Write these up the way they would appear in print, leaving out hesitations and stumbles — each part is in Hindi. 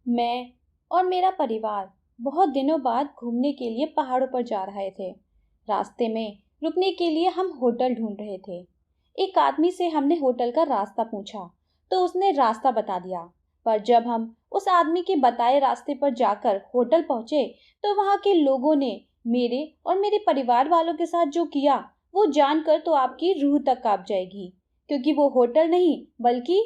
मैं और मेरा परिवार बहुत दिनों बाद घूमने के लिए पहाड़ों पर जा रहे थे। रास्ते में रुकने के लिए हम होटल ढूंढ रहे थे। एक आदमी से हमने होटल का रास्ता पूछा, तो उसने रास्ता बता दिया। पर जब हम उस आदमी के बताए रास्ते पर जाकर होटल पहुंचे, तो वहां के लोगों ने मेरे और मेरे परिवार वालों के साथ जो किया, वो जानकर तो आपकी रूह तक कांप जाएगी। क्योंकि वो होटल नहीं, बल्कि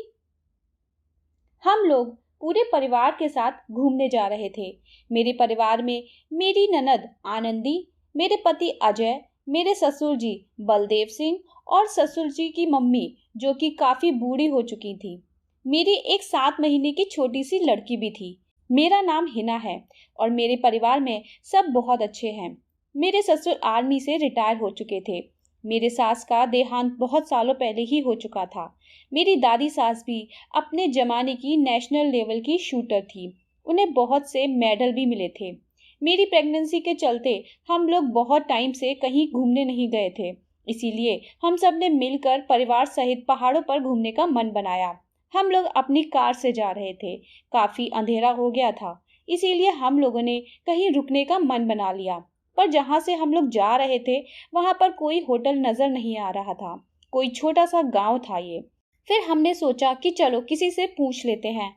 हम लोग पूरे परिवार के साथ घूमने जा रहे थे। मेरे परिवार में मेरी ननद आनंदी, मेरे पति अजय, मेरे ससुर जी बलदेव सिंह और ससुर जी की मम्मी, जो कि काफी बूढ़ी हो चुकी थी। मेरी एक 7 महीने की छोटी सी लड़की भी थी। मेरा नाम हिना है और मेरे परिवार में सब बहुत अच्छे हैं। मेरे ससुर आर्मी से रिटायर हो चुके थे। मेरे सास का देहांत बहुत सालों पहले ही हो चुका था। मेरी दादी सास भी अपने जमाने की नेशनल लेवल की शूटर थी। उन्हें बहुत से मेडल भी मिले थे। मेरी प्रेगनेंसी के चलते हम लोग बहुत टाइम से कहीं घूमने नहीं गए थे। इसीलिए हम सब ने मिलकर परिवार सहित पहाड़ों पर घूमने का मन बनाया। हम लोग अपनी कार से जा रहे थे। काफी अंधेरा हो गया था, इसीलिए हम लोगों ने कहीं रुकने का मन बना लिया। पर जहां से हम लोग जा रहे थे, वहां पर कोई होटल नजर नहीं आ रहा था। कोई छोटा सा गांव था ये। फिर हमने सोचा कि चलो किसी से पूछ लेते हैं।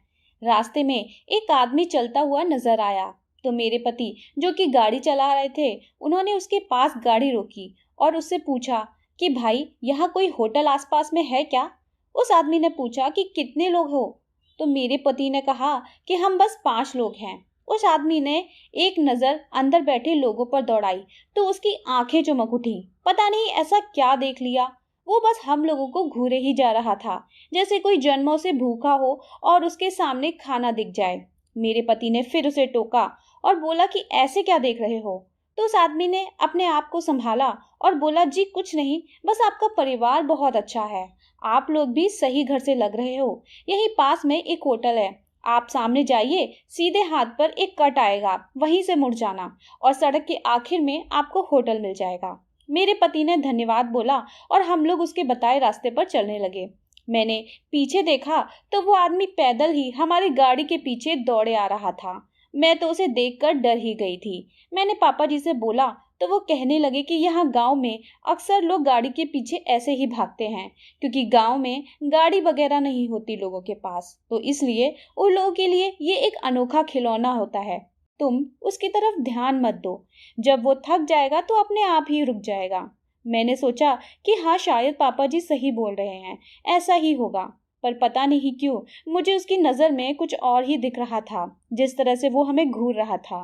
रास्ते में एक आदमी चलता हुआ नजर आया, तो मेरे पति, जो कि गाड़ी चला रहे थे, उन्होंने उसके पास गाड़ी रोकी और उससे पूछा कि भाई, यहाँ कोई होटल आसपास में है क्या? उस आदमी ने पूछा कि कितने लोग हो? तो मेरे पति ने कहा कि हम बस 5 लोग हैं। उस आदमी ने एक नजर अंदर बैठे लोगों पर दौड़ाई, तो उसकी आंखें चमक उठी। पता नहीं ऐसा क्या देख लिया, वो बस हम लोगों को घूरे ही जा रहा था, जैसे कोई जन्मों से भूखा हो और उसके सामने खाना दिख जाए। मेरे पति ने फिर उसे टोका और बोला कि ऐसे क्या देख रहे हो? तो उस आदमी ने अपने आप को संभाला और बोला, जी कुछ नहीं, बस आपका परिवार बहुत अच्छा है। आप लोग भी सही घर से लग रहे हो। यहीं पास में एक होटल है, आप सामने जाइए, सीधे हाथ पर एक कट आएगा, वहीं से मुड़ जाना और सड़क के आखिर में आपको होटल मिल जाएगा। मेरे पति ने धन्यवाद बोला और हम लोग उसके बताए रास्ते पर चलने लगे। मैंने पीछे देखा तो वो आदमी पैदल ही हमारी गाड़ी के पीछे दौड़े आ रहा था। मैं तो उसे देखकर डर ही गई थी। मैंने पापा जी से बोला, तो वो कहने लगे कि यहाँ गांव में अक्सर लोग गाड़ी के पीछे ऐसे ही भागते हैं, क्योंकि गांव में गाड़ी वगैरह नहीं होती लोगों के पास, तो इसलिए उन लोगों के लिए ये एक अनोखा खिलौना होता है। तुम उसकी तरफ ध्यान मत दो, जब वो थक जाएगा तो अपने आप ही रुक जाएगा। मैंने सोचा कि हाँ, शायद पापा जी सही बोल रहे हैं, ऐसा ही होगा। पर पता नहीं क्यों मुझे उसकी नजर में कुछ और ही दिख रहा था। जिस तरह से वो हमें घूर रहा था,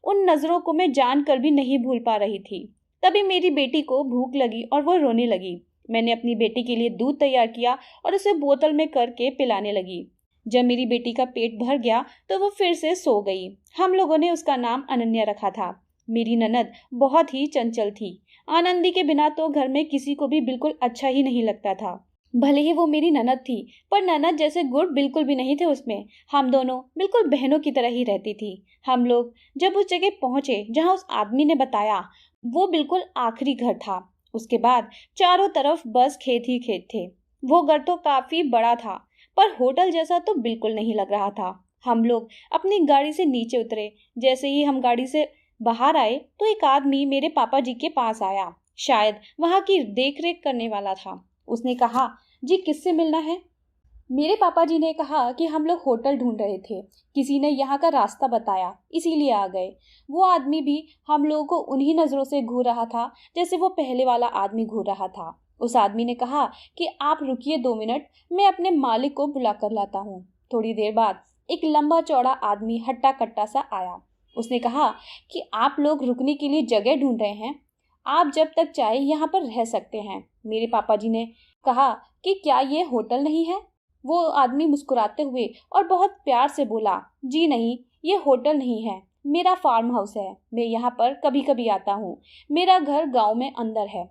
उन नजरों को मैं जानकर भी नहीं भूल पा रही थी। तभी मेरी बेटी को भूख लगी और वो रोने लगी। मैंने अपनी बेटी के लिए दूध तैयार किया और उसे बोतल में करके पिलाने लगी। जब मेरी बेटी का पेट भर गया तो वो फिर से सो गई। हम लोगों ने उसका नाम अनन्या रखा था। मेरी ननद बहुत ही चंचल थी। आनंदी के बिना तो घर में किसी को भी बिल्कुल अच्छा ही नहीं लगता था। भले ही वो मेरी ननद थी, पर ननद जैसे गुण बिल्कुल भी नहीं थे उसमें। हम दोनों बिल्कुल बहनों की तरह ही रहती थी। हम लोग जब उस जगह पहुंचे जहां उस आदमी ने बताया, वो बिल्कुल आखिरी घर था। उसके बाद चारों तरफ बस खेत ही खेत थे। वो घर तो काफी बड़ा था, पर होटल जैसा तो बिल्कुल नहीं लग रहा था। हम लोग अपनी गाड़ी से नीचे उतरे। जैसे ही हम गाड़ी से बाहर आए तो एक आदमी मेरे पापा जी के पास आया। शायद वहां की देख रेख करने वाला था। उसने कहा, जी किससे मिलना है? मेरे पापा जी ने कहा कि हम लोग होटल ढूंढ रहे थे, किसी ने यहाँ का रास्ता बताया, इसीलिए आ गए। वो आदमी भी हम लोगों को उन्हीं नजरों से घूर रहा था जैसे वो पहले वाला आदमी घूर रहा था। उस आदमी ने कहा कि आप रुकिए 2 मिनट, मैं अपने मालिक को बुला कर लाता हूँ। थोड़ी देर बाद एक लंबा चौड़ा आदमी हट्टा कट्टा सा आया। उसने कहा कि आप लोग रुकने के लिए जगह ढूंढ रहे हैं, आप जब तक चाहे यहाँ पर रह सकते हैं। मेरे पापा जी ने कहा कि क्या ये होटल नहीं है? वो आदमी मुस्कुराते हुए और बहुत प्यार से बोला, जी नहीं, ये होटल नहीं है, मेरा फार्म हाउस है। मैं यहाँ पर कभी कभी आता हूँ। मेरा घर गांव में अंदर है।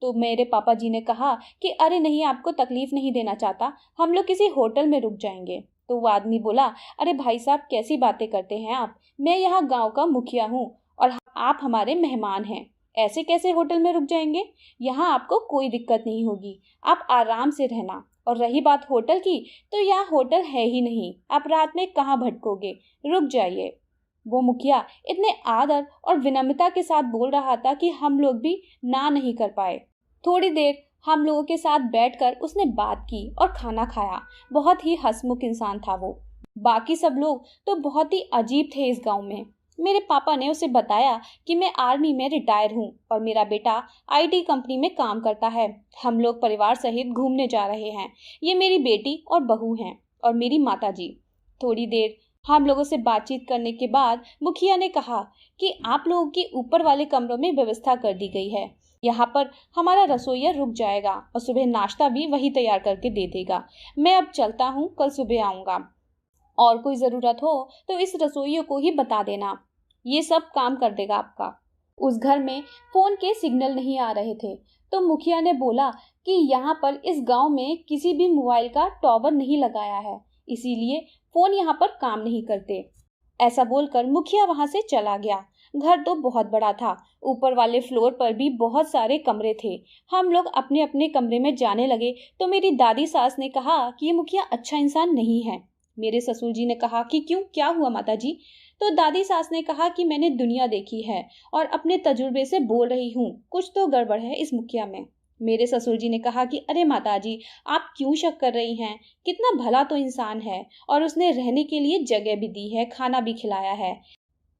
तो मेरे पापा जी ने कहा कि अरे नहीं, आपको तकलीफ नहीं देना चाहता, हम लोग किसी होटल में रुक जाएंगे। तो वो आदमी बोला, अरे भाई साहब, कैसी बातें करते हैं आप? मैं यहाँ गाँव का मुखिया हूँ और आप हमारे मेहमान हैं। ऐसे कैसे होटल में रुक जाएंगे? यहाँ आपको कोई दिक्कत नहीं होगी, आप आराम से रहना। और रही बात होटल की, तो यहाँ होटल है ही नहीं। आप रात में कहाँ भटकोगे, रुक जाइए। वो मुखिया इतने आदर और विनम्रता के साथ बोल रहा था कि हम लोग भी ना नहीं कर पाए। थोड़ी देर हम लोगों के साथ बैठकर उसने बात की और खाना खाया। बहुत ही हंसमुख इंसान था वो। बाकी सब लोग तो बहुत ही अजीब थे इस गांव में। मेरे पापा ने उसे बताया कि मैं आर्मी में रिटायर हूँ और मेरा बेटा आईटी कंपनी में काम करता है। हम लोग परिवार सहित घूमने जा रहे हैं। ये मेरी बेटी और बहू हैं और मेरी माताजी। थोड़ी देर हम लोगों से बातचीत करने के बाद मुखिया ने कहा कि आप लोगों की ऊपर वाले कमरों में व्यवस्था कर दी गई है। यहाँ पर हमारा रसोइया रुक जाएगा और सुबह नाश्ता भी वही तैयार करके दे देगा। मैं अब चलता हूँ, कल सुबह आऊँगा। और कोई ज़रूरत हो तो इस रसोइये को ही बता देना, ये सब काम कर देगा आपका। उस घर में फ़ोन के सिग्नल नहीं आ रहे थे, तो मुखिया ने बोला कि यहाँ पर इस गांव में किसी भी मोबाइल का टावर नहीं लगाया है, इसीलिए फ़ोन यहाँ पर काम नहीं करते। ऐसा बोलकर मुखिया वहां से चला गया। घर तो बहुत बड़ा था, ऊपर वाले फ्लोर पर भी बहुत सारे कमरे थे। हम लोग अपने अपने कमरे में जाने लगे तो मेरी दादी सास ने कहा कि ये मुखिया अच्छा इंसान नहीं है। मेरे ससुर जी ने कहा कि क्यों, क्या हुआ माता जी? तो दादी सास ने कहा कि मैंने दुनिया देखी है और अपने तजुर्बे से बोल रही हूँ, कुछ तो गड़बड़ है इस मुखिया में। मेरे ससुर जी ने कहा कि अरे माता जी, आप क्यों शक कर रही हैं? कितना भला तो इंसान है और उसने रहने के लिए जगह भी दी है, खाना भी खिलाया है,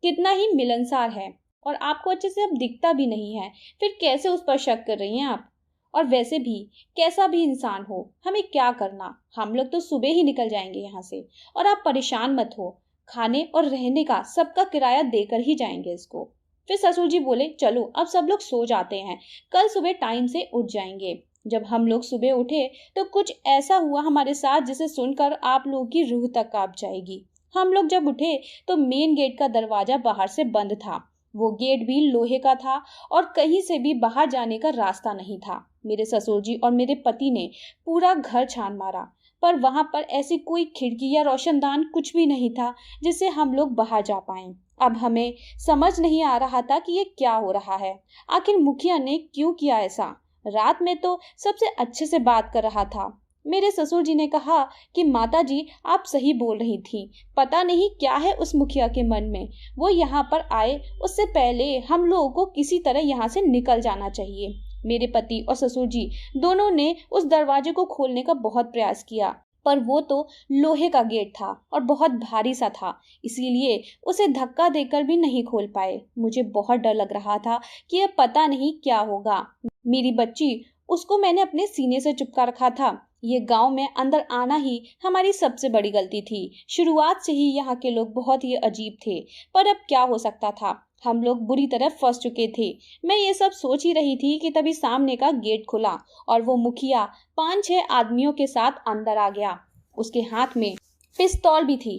कितना ही मिलनसार है। और आपको अच्छे से अब दिखता भी नहीं है, फिर कैसे उस पर शक कर रही हैं आप? और वैसे भी कैसा भी इंसान हो, हमें क्या करना, हम लोग तो सुबह ही निकल जाएंगे यहाँ से। और आप परेशान मत हो, खाने और रहने का सबका किराया देकर ही जाएंगे इसको। फिर ससुर जी बोले चलो अब सब लोग सो जाते हैं, कल सुबह टाइम से उठ जाएंगे। जब हम लोग सुबह उठे तो कुछ ऐसा हुआ हमारे साथ जिसे सुनकर आप लोगों की रूह तक कांप जाएगी। हम लोग जब उठे तो मेन गेट का दरवाजा बाहर से बंद था। वो गेट भी लोहे का था और कहीं से भी बाहर जाने का रास्ता नहीं था। मेरे ससुर जी और मेरे पति ने पूरा घर छान मारा, पर वहां पर ऐसी कोई खिड़की या रोशनदान कुछ भी नहीं था जिससे हम लोग बाहर जा पाएं। अब हमें समझ नहीं आ रहा था कि ये क्या हो रहा है। आखिर मुखिया ने क्यों किया ऐसा? रात में तो सबसे अच्छे से बात कर रहा था। मेरे ससुर जी ने कहा कि माता जी आप सही बोल रही थी, पता नहीं क्या है उस मुखिया के मन में। वो यहाँ पर आए उससे पहले हम लोगों को किसी तरह यहाँ से निकल जाना चाहिए। मेरे पति और ससुर जी दोनों ने उस दरवाजे को खोलने का बहुत प्रयास किया, पर वो तो लोहे का गेट था और बहुत भारी सा था, इसीलिए उसे धक्का देकर भी नहीं खोल पाए। मुझे बहुत डर लग रहा था कि अब पता नहीं क्या होगा। मेरी बच्ची, उसको मैंने अपने सीने से चिपका रखा था। ये गांव में अंदर आना ही हमारी सबसे बड़ी गलती थी। शुरुआत से ही यहाँ के लोग बहुत ही अजीब थे, पर अब क्या हो सकता था, हम लोग बुरी तरह फंस चुके थे। मैं ये सब सोच ही रही थी कि तभी सामने का गेट खुला और वो मुखिया 5-6 आदमियों के साथ अंदर आ गया। उसके हाथ में पिस्तौल भी थी।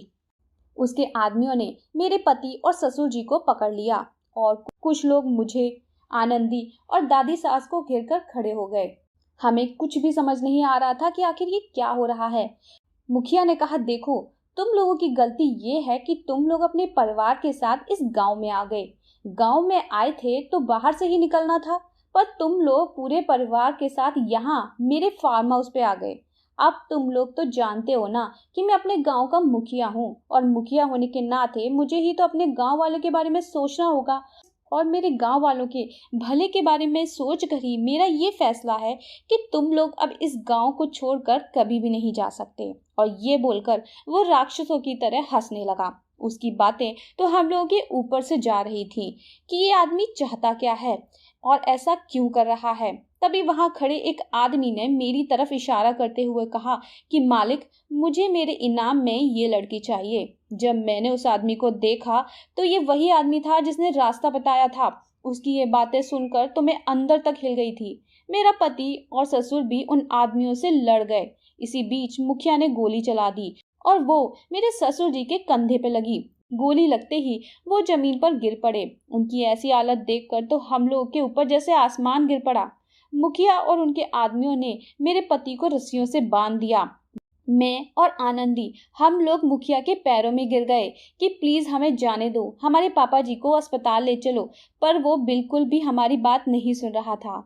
उसके आदमियों ने मेरे पति और ससुर जी को पकड़ लिया और कुछ लोग मुझे, आनंदी और दादी सास को घेरकर खड़े हो गए। हमें कुछ भी समझ नहीं आ रहा था कि आखिर ये क्या हो रहा है। मुखिया ने कहा देखो, तुम लोगों की गलती ये है कि तुम लोग अपने परिवार के साथ इस गांव में आ गए। गांव में आए थे तो बाहर से ही निकलना था, पर तुम लोग पूरे परिवार के साथ यहाँ मेरे फार्म हाउस पे आ गए। अब तुम लोग तो जानते हो ना कि मैं अपने गांव का मुखिया हूँ और मुखिया होने के नाते मुझे ही तो अपने गांव वालों के बारे में सोचना होगा और मेरे गांव वालों के भले के बारे में सोच कर ही मेरा ये फैसला है कि तुम लोग अब इस गांव को छोड़कर कभी भी नहीं जा सकते। और ये बोलकर वो राक्षसों की तरह हंसने लगा। उसकी बातें तो हम लोगों के ऊपर से जा रही थी कि ये आदमी चाहता क्या है और ऐसा क्यों कर रहा है। तभी वहां खड़े एक आदमी ने मेरी तरफ इशारा करते हुए कहा कि मालिक, मुझे मेरे इनाम में ये लड़की चाहिए। जब मैंने उस आदमी को देखा तो ये वही आदमी था जिसने रास्ता बताया था। उसकी ये बातें सुनकर तो मैं अंदर तक हिल गई थी। मेरा पति और ससुर भी उन आदमियों से लड़ गए। इसी बीच मुखिया ने गोली चला दी और वो मेरे ससुर जी के कंधे पे लगी। गोली लगते ही वो जमीन पर गिर पड़े। उनकी ऐसी हालत देखकर तो हम लोगों के ऊपर जैसे आसमान गिर पड़ा। मुखिया और उनके आदमियों ने मेरे पति को रस्सियों से बांध दिया। मैं और आनंदी हम लोग मुखिया के पैरों में गिर गए कि प्लीज हमें जाने दो, हमारे पापा जी को अस्पताल ले चलो, पर वो बिल्कुल भी हमारी बात नहीं सुन रहा था।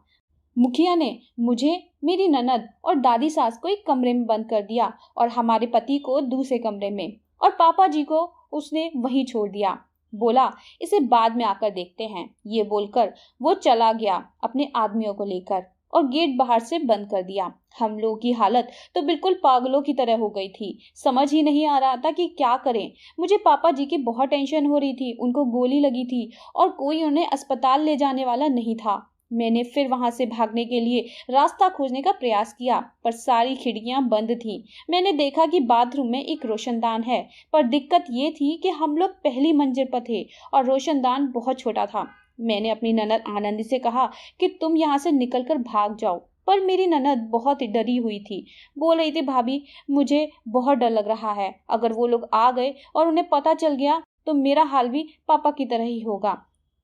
मुखिया ने मुझे, मेरी ननद और दादी सास को एक कमरे में बंद कर दिया और हमारे पति को दूसरे कमरे में, और पापा जी को उसने वहीं छोड़ दिया। बोला, इसे बाद में आकर देखते हैं। ये बोलकर वो चला गया अपने आदमियों को लेकर, और गेट बाहर से बंद कर दिया। हम लोगों की हालत तो बिल्कुल पागलों की तरह हो गई थी। समझ ही नहीं आ रहा था कि क्या करें। मुझे पापा जी की बहुत टेंशन हो रही थी। उनको गोली लगी थी और कोई उन्हें अस्पताल ले जाने वाला नहीं था। मैंने फिर वहां से भागने के लिए रास्ता खोजने का प्रयास किया, पर सारी खिड़कियां बंद थीं। मैंने देखा कि बाथरूम में एक रोशनदान है, पर दिक्कत ये थी कि हम लोग पहली मंजिल पर थे और रोशनदान बहुत छोटा था। मैंने अपनी ननद आनंदी से कहा कि तुम यहाँ से निकलकर भाग जाओ, पर मेरी ननद बहुत डरी हुई थी। बोल रही थी, भाभी मुझे बहुत डर लग रहा है। अगर वो लोग आ गए और उन्हें पता चल गया तो मेरा हाल भी पापा की तरह ही होगा।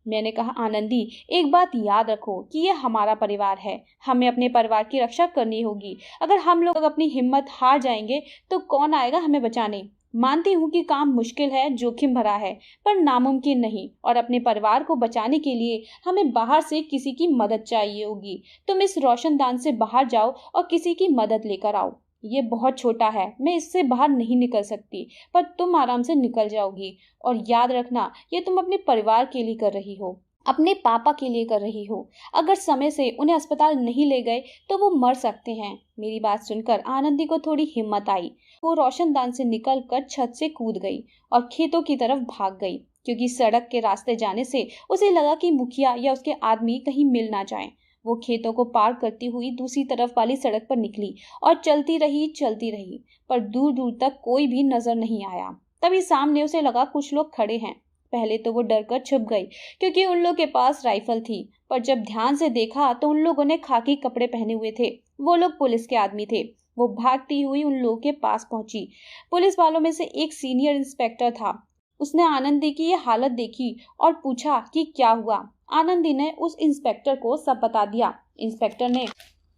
मैंने कहा, आनंदी एक बात याद रखो कि ये हमारा परिवार है। हमें अपने परिवार की रक्षा करनी होगी। अगर हम लोग अपनी हिम्मत हार जाएंगे तो कौन आएगा हमें बचाने। मानती हूँ कि काम मुश्किल है, जोखिम भरा है, पर नामुमकिन नहीं। और अपने परिवार को बचाने के लिए हमें बाहर से किसी की मदद चाहिए होगी। तुम इस रोशनदान से बाहर जाओ और किसी की मदद लेकर आओ। ये बहुत छोटा है, मैं इससे बाहर नहीं निकल सकती, पर तुम आराम से निकल जाओगी। और याद रखना, ये तुम अपने परिवार के लिए कर रही हो, अपने पापा के लिए कर रही हो। अगर समय से उन्हें अस्पताल नहीं ले गए तो वो मर सकते हैं। मेरी बात सुनकर आनंदी को थोड़ी हिम्मत आई। वो रोशनदान से निकलकर छत से कूद गई और खेतों की तरफ भाग गई, क्योंकि सड़क के रास्ते जाने से उसे लगा कि मुखिया या उसके आदमी कहीं मिल ना जाएं। वो खेतों को पार करती हुई दूसरी तरफ वाली सड़क पर निकली और चलती रही, पर दूर दूर तक कोई भी नजर नहीं आया। तभी सामने उसे लगा कुछ लोग खड़े हैं। पहले तो वो डर कर छुप गई, क्योंकि उन लोगों के पास राइफल थी, पर जब ध्यान से देखा तो उन लोगों ने खाकी कपड़े पहने हुए थे। वो लोग पुलिस के आदमी थे। वो भागती हुई उन लोगों के पास पहुंची। पुलिस वालों में से एक सीनियर इंस्पेक्टर था। उसने आनंदी की ये हालत देखी और पूछा कि क्या हुआ। आनंदी ने उस इंस्पेक्टर को सब बता दिया। इंस्पेक्टर ने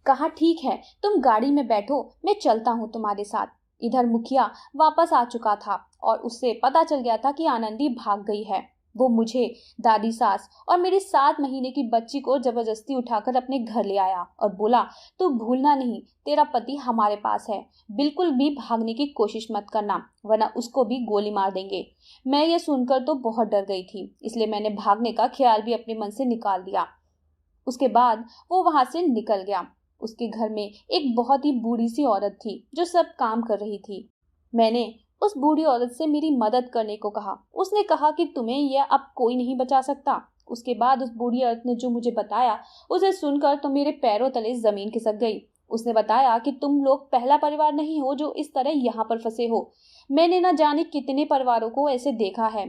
कहा, ठीक है, तुम गाड़ी में बैठो, मैं चलता हूँ तुम्हारे साथ। इधर मुखिया वापस आ चुका था और उससे पता चल गया था कि आनंदी भाग गई है। वो मुझे, दादी सास और मेरी 7 महीने की बच्ची को जबरदस्ती उठाकर अपने घर ले आया और बोला, तू भूलना नहीं, तेरा पति हमारे पास है। बिल्कुल भी भागने की कोशिश मत करना, वरना उसको भी गोली मार देंगे। मैं ये सुनकर तो बहुत डर गई थी, इसलिए मैंने भागने का ख्याल भी अपने मन से निकाल दिया। उसके बाद वो वहां से निकल गया। उसके घर में एक बहुत ही बूढ़ी सी औरत थी जो सब काम कर रही थी। मैंने उस बूढ़ी औरत से मेरी मदद करने को कहा। उसने कहा कि तुम्हें यह अब कोई नहीं बचा सकता। उसके बाद उस बूढ़ी औरत ने जो मुझे बताया, उसे सुनकर तो मेरे पैरों तले जमीन खिसक गई। उसने बताया कि तुम लोग पहला परिवार नहीं हो जो इस तरह यहाँ पर फंसे हो। मैंने न जाने कितने परिवारों को ऐसे देखा है।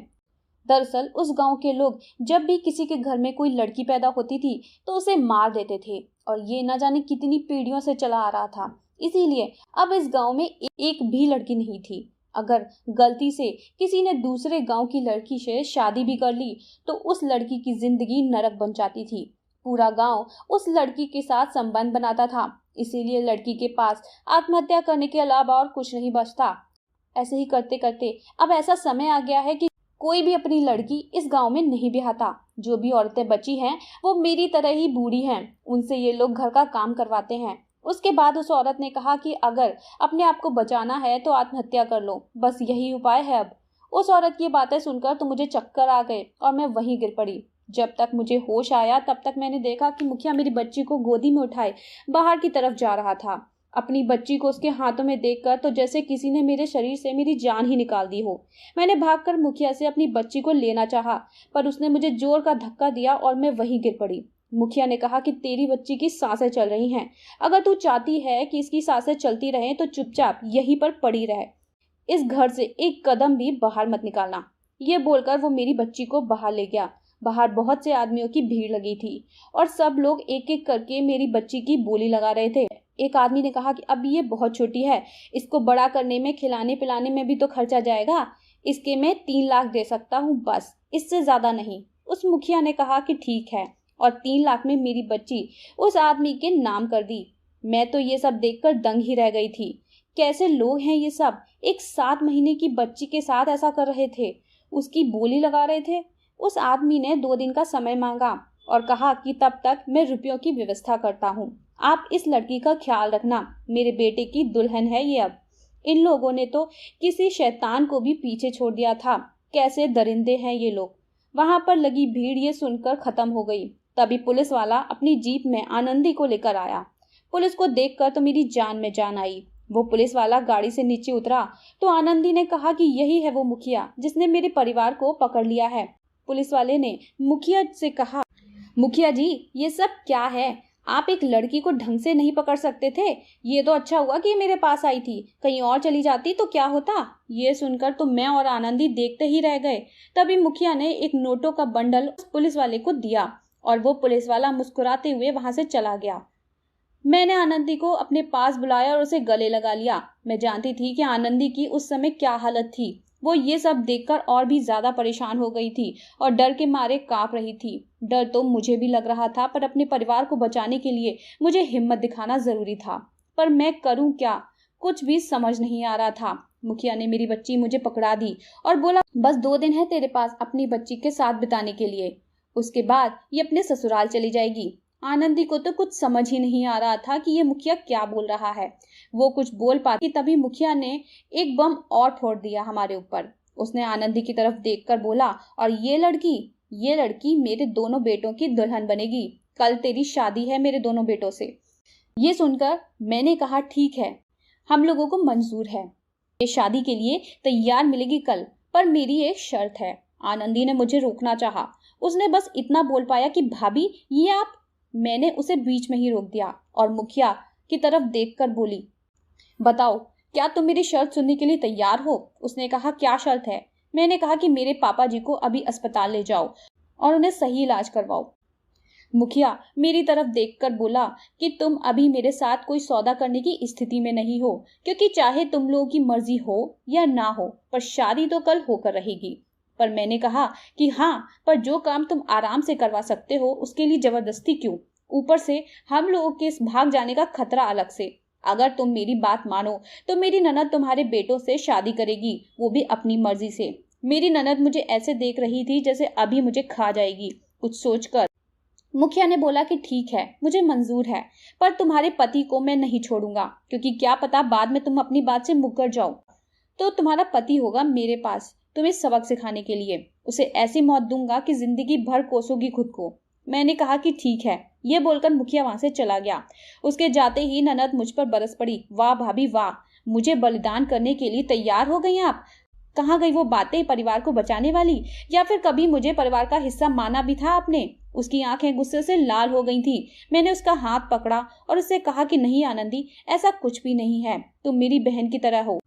दरअसल उस गांव के लोग जब भी किसी के घर में कोई लड़की पैदा होती थी तो उसे मार देते थे, और ये न जाने कितनी पीढ़ियों से चला आ रहा था। इसीलिए अब इस गांव में एक भी लड़की नहीं थी। अगर गलती से किसी ने दूसरे गांव की लड़की से शादी भी कर ली तो उस लड़की की जिंदगी नरक बन जाती थी। पूरा गांव उस लड़की के साथ संबंध बनाता था। इसीलिए लड़की के पास आत्महत्या करने के अलावा और कुछ नहीं बचता। ऐसे ही करते करते अब ऐसा समय आ गया है कि कोई भी अपनी लड़की इस गांव में नहीं ब्याहता। जो भी औरतें बची हैं वो मेरी तरह ही बूढ़ी हैं। उनसे ये लोग घर का काम करवाते हैं। उसके बाद उस औरत ने कहा कि अगर अपने आप को बचाना है तो आत्महत्या कर लो, बस यही उपाय है अब। उस औरत की बातें सुनकर तो मुझे चक्कर आ गए और मैं वहीं गिर पड़ी। जब तक मुझे होश आया तब तक मैंने देखा कि मुखिया मेरी बच्ची को गोदी में उठाए बाहर की तरफ जा रहा था। अपनी बच्ची को उसके हाथों में देखकर तो जैसे किसी ने मेरे शरीर से मेरी जान ही निकाल दी हो। मैंने भागकर मुखिया से अपनी बच्ची को लेना चाहा, पर उसने मुझे जोर का धक्का दिया और मैं वहीं गिर पड़ी। मुखिया ने कहा कि तेरी बच्ची की सांसें चल रही हैं। अगर तू चाहती है कि इसकी सांसें चलती रहें तो चुपचाप यहीं पर पड़ी रहे। इस घर से एक कदम भी बाहर मत निकालना। ये बोलकर वो मेरी बच्ची को बाहर ले गया। बाहर बहुत से आदमियों की भीड़ लगी थी और सब लोग एक एक करके मेरी बच्ची की बोली लगा रहे थे। एक आदमी ने कहा कि अब ये बहुत छोटी है, इसको बड़ा करने में, खिलाने पिलाने में भी तो खर्चा जाएगा। इसके मैं 3 लाख दे सकता हूँ, बस, इससे ज्यादा नहीं। उस मुखिया ने कहा कि ठीक है, और 3 लाख में मेरी बच्ची उस आदमी के नाम कर दी। मैं तो ये सब देखकर दंग ही रह गई थी। कैसे लोग हैं ये सब, एक 7 महीने की बच्ची के साथ ऐसा कर रहे थे, उसकी बोली लगा रहे थे। उस आदमी ने 2 दिन का समय मांगा और कहा कि तब तक मैं रुपयों की व्यवस्था करता हूँ। आप इस लड़की का ख्याल रखना, मेरे बेटे की दुल्हन है ये। अब इन लोगों ने तो किसी शैतान को भी पीछे छोड़ दिया था। कैसे दरिंदे हैं ये लोग। वहां पर लगी भीड़ ये सुनकर खत्म हो गई। तभी पुलिस वाला अपनी जीप में आनंदी को लेकर आया। पुलिस को देखकर तो मेरी जान में जान आई। वो पुलिस वाला गाड़ी से नीचे उतरा तो आनंदी ने कहा कि यही है वो मुखिया जिसने मेरे परिवार को पकड़ लिया है। पुलिस वाले ने मुखिया से कहा, मुखिया जी ये सब क्या है? आप एक लड़की को ढंग से नहीं पकड़ सकते थे? ये तो अच्छा हुआ कि ये मेरे पास आई थी, कहीं और चली जाती तो क्या होता? ये सुनकर तो मैं और आनंदी देखते ही रह गए। तभी मुखिया ने एक नोटों का बंडल उस पुलिस वाले को दिया और वो पुलिस वाला मुस्कुराते हुए वहां से चला गया। मैंने आनंदी को अपने पास बुलाया और उसे गले लगा लिया। मैं जानती थी कि आनंदी की उस समय क्या हालत थी। वो ये सब देखकर और भी ज्यादा परेशान हो गई थी और डर के मारे कांप रही थी। डर तो मुझे भी लग रहा था, पर अपने परिवार को बचाने के लिए मुझे हिम्मत दिखाना जरूरी था। पर मैं करूं क्या, कुछ भी समझ नहीं आ रहा था। मुखिया ने मेरी बच्ची मुझे पकड़ा दी और बोला, बस 2 दिन है तेरे पास अपनी बच्ची के साथ बिताने के लिए, उसके बाद ये अपने ससुराल चली जाएगी। आनंदी को तो कुछ समझ ही नहीं आ रहा था कि ये मुखिया क्या बोल रहा है। वो कुछ बोल पाती तभी मुखिया ने एक बम और फोड़ दिया हमारे ऊपर। उसने आनंदी की तरफ देखकर बोला, और ये लड़की मेरे दोनों बेटों की दुल्हन बनेगी। कल तेरी शादी है मेरे दोनों बेटों से। ये सुनकर मैंने कहा, ठीक है, हम लोगों को मंजूर है, ये शादी के लिए तैयार मिलेगी कल, पर मेरी एक शर्त है। आनंदी ने मुझे रोकना चाहा। उसने बस इतना बोल पाया कि भाभी ये आप। मैंने उसे बीच में ही रोक दिया और मुखिया की तरफ देखकर बोली, बताओ क्या तुम मेरी शर्त सुनने के लिए तैयार हो? उसने कहा, क्या शर्त है? मैंने कहा कि मेरे पापा जी को अभी अस्पताल ले जाओ और उन्हें सही इलाज करवाओ। मुखिया मेरी तरफ देखकर बोला कि तुम अभी मेरे साथ कोई सौदा करने की स्थिति में नहीं हो, क्योंकि चाहे तुम लोगों की मर्जी हो या ना हो, पर शादी तो कल होकर रहेगी। पर मैंने कहा कि हाँ, पर जो काम तुम आराम से करवा सकते हो उसके लिए जबरदस्ती क्यों? ऊपर से हम लोगों के इस भाग जाने का खतरा अलग से। अगर तुम मेरी बात मानो तो मेरी ननद तुम्हारे बेटों से शादी करेगी, वो भी अपनी मर्जी से। मेरी ननद मुझे ऐसे देख रही थी जैसे अभी मुझे खा जाएगी। कुछ सोचकर मुखिया ने बोला कि ठीक है, मुझे मंजूर है, पर तुम्हारे पति को मैं नहीं छोड़ूंगा, क्योंकि क्या पता बाद में तुम अपनी बात से मुकर जाओ तो तुम्हारा पति होगा मेरे पास तुम्हें सबक सिखाने के लिए। उसे ऐसी मौत दूंगा कि जिंदगी भर कोसोगी खुद को। मैंने कहा कि ठीक है। ये बोलकर मुखिया वहां से चला गया। उसके जाते ही ननद मुझ पर बरस पड़ी, वाह भाभी वाह, मुझे बलिदान करने के लिए तैयार हो गई आप। कहाँ गई वो बातें परिवार को बचाने वाली? या फिर कभी मुझे परिवार का हिस्सा माना भी था आपने? उसकी आंखें गुस्से से लाल हो गई थी। मैंने उसका हाथ पकड़ा और उससे कहा कि नहीं आनंदी, ऐसा कुछ भी नहीं है, तुम मेरी बहन की तरह हो।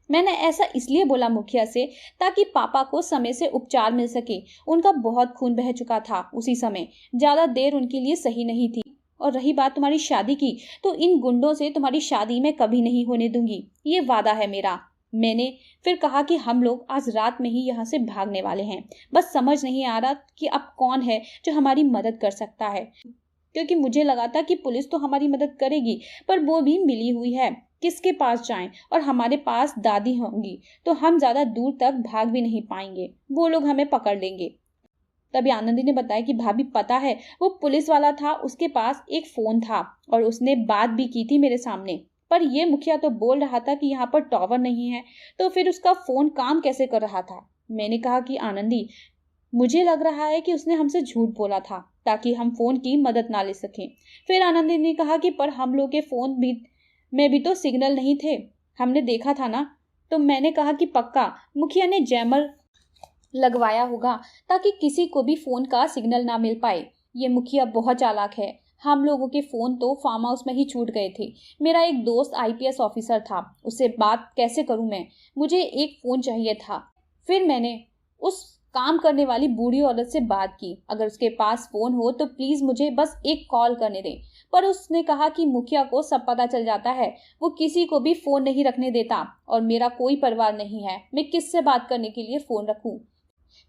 मैंने ऐसा इसलिए बोला मुखिया से ताकि पापा को समय से उपचार मिल सके। उनका बहुत खून बह चुका था उसी समय, ज्यादा देर उनके लिए सही नहीं थी। और रही बात तुम्हारी शादी की, तो इन गुंडों से तुम्हारी शादी मैं कभी नहीं होने दूंगी, ये वादा है मेरा। मैंने फिर कहा कि हम लोग आज रात में ही यहाँ से भागने वाले हैं। बस समझ नहीं आ रहा कि अब कौन है जो हमारी मदद कर सकता है, क्योंकि मुझे लगा था कि पुलिस तो हमारी मदद करेगी, पर वो भी मिली हुई है। किसके पास जाएं? और हमारे पास दादी होंगी तो हम ज्यादा दूर तक भाग भी नहीं पाएंगे, वो लोग हमें पकड़ लेंगे। तभी आनंदी ने बताया कि भाभी पता है, वो पुलिस वाला था, उसके पास एक फोन था और उसने बात भी की थी मेरे सामने। पर ये मुखिया तो बोल रहा था कि यहाँ पर टावर नहीं है, तो फिर उसका फोन काम कैसे कर रहा था? मैंने कहा कि आनंदी, मुझे लग रहा है कि उसने हमसे झूठ बोला था ताकि हम फोन की मदद ना ले सकें। फिर आनंदी ने कहा कि पर हम लोग के फोन भी में भी तो सिग्नल नहीं थे, हमने देखा था ना। तो मैंने कहा कि पक्का मुखिया ने जैमर लगवाया होगा ताकि किसी को भी फोन का सिग्नल ना मिल पाए। ये मुखिया बहुत चालाक है। हम लोगों के फोन तो फार्म हाउस में ही छूट गए थे। मेरा एक दोस्त आईपीएस ऑफिसर था, उससे बात कैसे करूं मैं? मुझे एक फोन चाहिए था। फिर मैंने उस काम करने वाली बूढ़ी औरत से बात की, अगर उसके पास फोन हो तो प्लीज मुझे बस एक कॉल करने दे। पर उसने कहा कि मुखिया को सब पता चल जाता है, वो किसी को भी फोन नहीं रखने देता, और मेरा कोई परिवार नहीं है, मैं किससे बात करने के लिए फोन रखूं?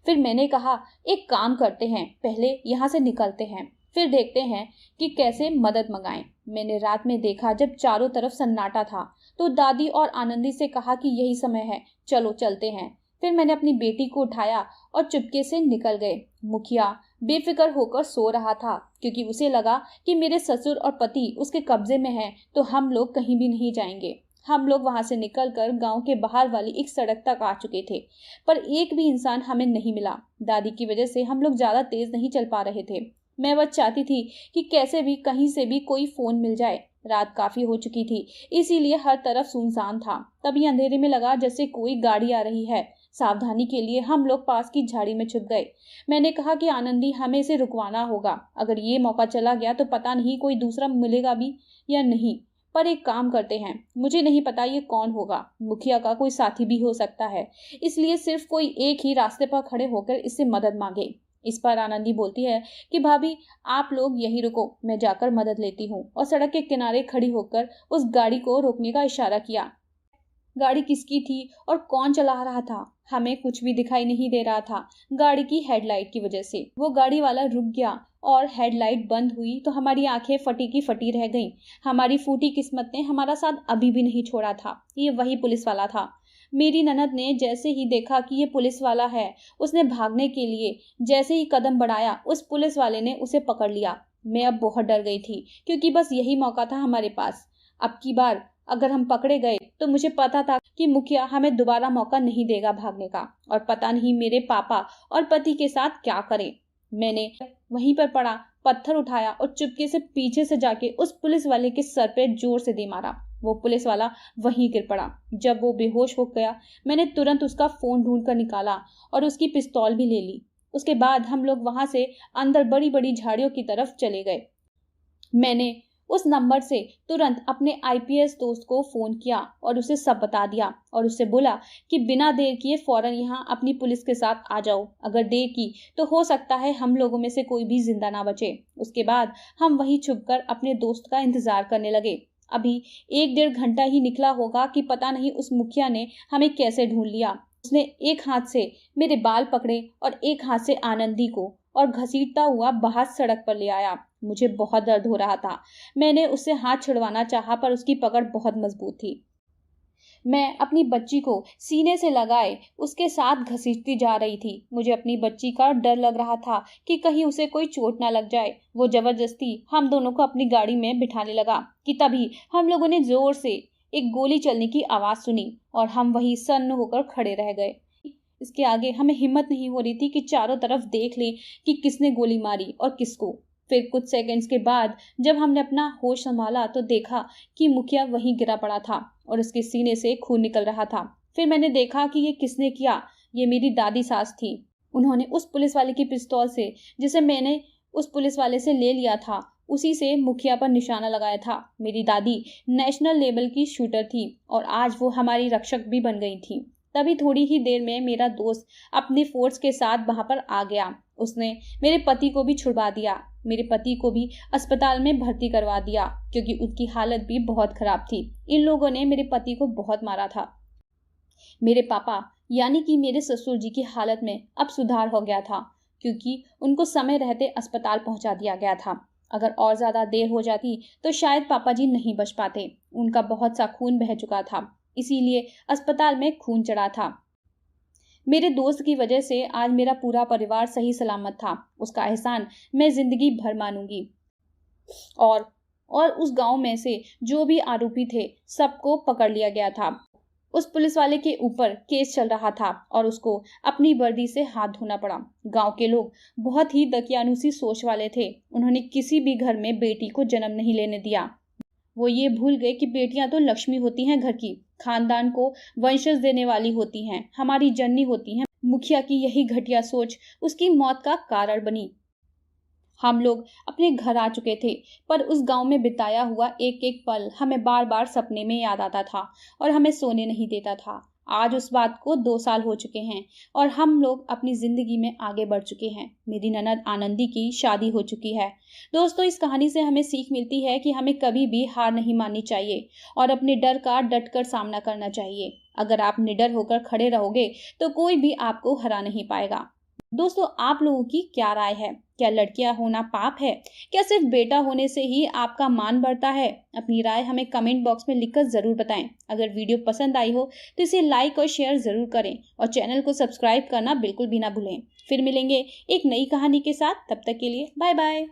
फिर मैंने कहा एक काम करते हैं, पहले यहाँ से निकलते हैं, फिर देखते हैं कि कैसे मदद मंगाएं। मैंने रात में देखा जब चारों तरफ सन्नाटा था, तो दादी और आनंदी से कहा कि यही समय है, चलो चलते हैं। फिर मैंने अपनी बेटी को उठाया और चुपके से निकल गए। मुखिया बेफिक्र होकर सो रहा था क्योंकि उसे लगा कि मेरे ससुर और पति उसके कब्जे में हैं तो हम लोग कहीं भी नहीं जाएंगे। हम लोग वहां से निकलकर गांव के बाहर वाली एक सड़क तक आ चुके थे, पर एक भी इंसान हमें नहीं मिला। दादी की वजह से हम लोग ज्यादा तेज नहीं चल पा रहे थे। मैं बस चाहती थी कि कैसे भी कहीं से भी कोई फोन मिल जाए। रात काफी हो चुकी थी, इसीलिए हर तरफ सुनसान था। तभी अंधेरे में लगा जैसे कोई गाड़ी आ रही है। सावधानी के लिए हम लोग पास की झाड़ी में छुप गए। मैंने कहा कि आनंदी, हमें इसे रुकवाना होगा। अगर ये मौका चला गया तो पता नहीं कोई दूसरा मिलेगा भी या नहीं। पर एक काम करते हैं, मुझे नहीं पता ये कौन होगा, मुखिया का कोई साथी भी हो सकता है, इसलिए सिर्फ कोई एक ही रास्ते पर खड़े होकर इससे मदद मांगे। इस पर आनंदी बोलती है कि भाभी, आप लोग यहीं रुको, मैं जाकर मदद लेती हूँ। और सड़क के किनारे खड़ी होकर उस गाड़ी को रोकने का इशारा किया। गाड़ी किसकी थी और कौन चला रहा था, हमें कुछ भी दिखाई नहीं दे रहा था। गाड़ी की हेडलाइट की वजह से वो गाड़ी वाला रुक गया और हेडलाइट बंद हुई तो हमारी आंखें फटी की फटी रह गईं। हमारी फूटी किस्मत ने हमारा साथ अभी भी नहीं छोड़ा था। ये वही पुलिस वाला था। मेरी ननद ने जैसे ही देखा कि ये पुलिस वाला है, उसने भागने के लिए जैसे ही कदम बढ़ाया, उस पुलिस वाले ने उसे पकड़ लिया। मैं अब बहुत डर गई थी क्योंकि बस यही मौका था हमारे पास। अब की बार अगर हम पकड़े गए तो मुझे पता था कि मुखिया हमें दोबारा मौका नहीं देगा भागने का, और पता नहीं मेरे पापा और पति के साथ क्या करे। मैंने वहीं पर पड़ा पत्थर उठाया और चुपके से पीछे से जाके उस पुलिस वाले के सर पे जोर से दे मारा। वो पुलिस वाला वहीं गिर पड़ा। जब वो बेहोश हो गया, मैंने तुरंत उसका फोन ढूंढ कर निकाला और उसकी पिस्तौल भी ले ली। उसके बाद हम लोग वहां से अंदर बड़ी बड़ी झाड़ियों की तरफ चले गए। मैंने उस नंबर से तुरंत अपने आईपीएस दोस्त को फोन किया और उसे सब बता दिया और उससे बोला कि बिना देर किए फौरन यहाँ अपनी पुलिस के साथ आ जाओ। अगर देर की तो हो सकता है हम लोगों में से कोई भी जिंदा ना बचे। उसके बाद हम वहीं छुपकर अपने दोस्त का इंतजार करने लगे। अभी 1-1.5 घंटा ही निकला होगा कि पता नहीं उस मुखिया ने हमें कैसे ढूंढ लिया। उसने एक हाथ से मेरे बाल पकड़े और एक हाथ से आनंदी को और घसीटता हुआ बाहर सड़क पर ले आया। मुझे बहुत दर्द हो रहा था। मैंने उससे हाथ छुड़वाना चाहा पर उसकी पकड़ बहुत मजबूत थी। मैं अपनी बच्ची को सीने से लगाए उसके साथ घसीटती जा रही थी। मुझे अपनी बच्ची का डर लग रहा था कि कहीं उसे कोई चोट ना लग जाए। वो जबरदस्ती हम दोनों को अपनी गाड़ी में बिठाने लगा कि तभी हम लोगों ने जोर से एक गोली चलने की आवाज सुनी और हम वहीं सन्न होकर खड़े रह गए। इसके आगे हमें हिम्मत नहीं हो रही थी कि चारों तरफ देख लें कि किसने गोली मारी और किसको। फिर कुछ सेकंड्स के बाद जब हमने अपना होश संभाला तो देखा कि मुखिया वहीं गिरा पड़ा था और उसके सीने से खून निकल रहा था। फिर मैंने देखा कि ये किसने किया। ये मेरी दादी सास थी। उन्होंने उस पुलिस वाले की पिस्तौल से, जिसे मैंने उस पुलिस वाले से ले लिया था, उसी से मुखिया पर निशाना लगाया था। मेरी दादी नेशनल लेवल की शूटर थी और आज वो हमारी रक्षक भी बन गई थी। तभी थोड़ी ही देर में मेरा दोस्त अपनी फोर्स के साथ वहां पर आ गया। उसने मेरे पति को भी छुड़वा दिया। मेरे पति को भी अस्पताल में भर्ती करवा दिया क्योंकि उनकी हालत भी बहुत खराब थी। इन लोगों ने मेरे पति को बहुत मारा था। मेरे पापा यानी कि मेरे ससुर जी की हालत में अब सुधार हो गया था क्योंकि उनको समय रहते अस्पताल पहुंचा दिया गया था। अगर और ज्यादा देर हो जाती तो शायद पापा जी नहीं बच पाते। उनका बहुत सा खून बह चुका था, इसीलिए अस्पताल में खून चढ़ा था। मेरे दोस्त की वजह से आज मेरा पूरा परिवार सही सलामत था। उसका एहसान मैं जिंदगी भर मानूंगी। और उस गांव में से जो भी आरोपी थे सबको पकड़ लिया गया था। उस पुलिस वाले के ऊपर केस चल रहा था और उसको अपनी वर्दी से हाथ धोना पड़ा। गांव के लोग बहुत ही दकियानुसी सोच वाले थे। उन्होंने किसी भी घर में बेटी को जन्म नहीं लेने दिया। वो ये भूल गए कि बेटियां तो लक्ष्मी होती हैं, घर की, खानदान को वंशज देने वाली होती हैं, हमारी जननी होती हैं। मुखिया की यही घटिया सोच उसकी मौत का कारण बनी। हम लोग अपने घर आ चुके थे, पर उस गांव में बिताया हुआ एक एक पल हमें बार बार सपने में याद आता था और हमें सोने नहीं देता था। आज उस बात को 2 साल हो चुके हैं और हम लोग अपनी जिंदगी में आगे बढ़ चुके हैं। मेरी ननद आनंदी की शादी हो चुकी है। दोस्तों, इस कहानी से हमें सीख मिलती है कि हमें कभी भी हार नहीं माननी चाहिए और अपने डर का डटकर सामना करना चाहिए। अगर आप निडर होकर खड़े रहोगे तो कोई भी आपको हरा नहीं पाएगा। दोस्तों, आप लोगों की क्या राय है? क्या लड़कियां होना पाप है? क्या सिर्फ बेटा होने से ही आपका मान बढ़ता है? अपनी राय हमें कमेंट बॉक्स में लिखकर ज़रूर बताएं। अगर वीडियो पसंद आई हो तो इसे लाइक और शेयर ज़रूर करें और चैनल को सब्सक्राइब करना बिल्कुल भी ना भूलें। फिर मिलेंगे एक नई कहानी के साथ, तब तक के लिए बाय बाय।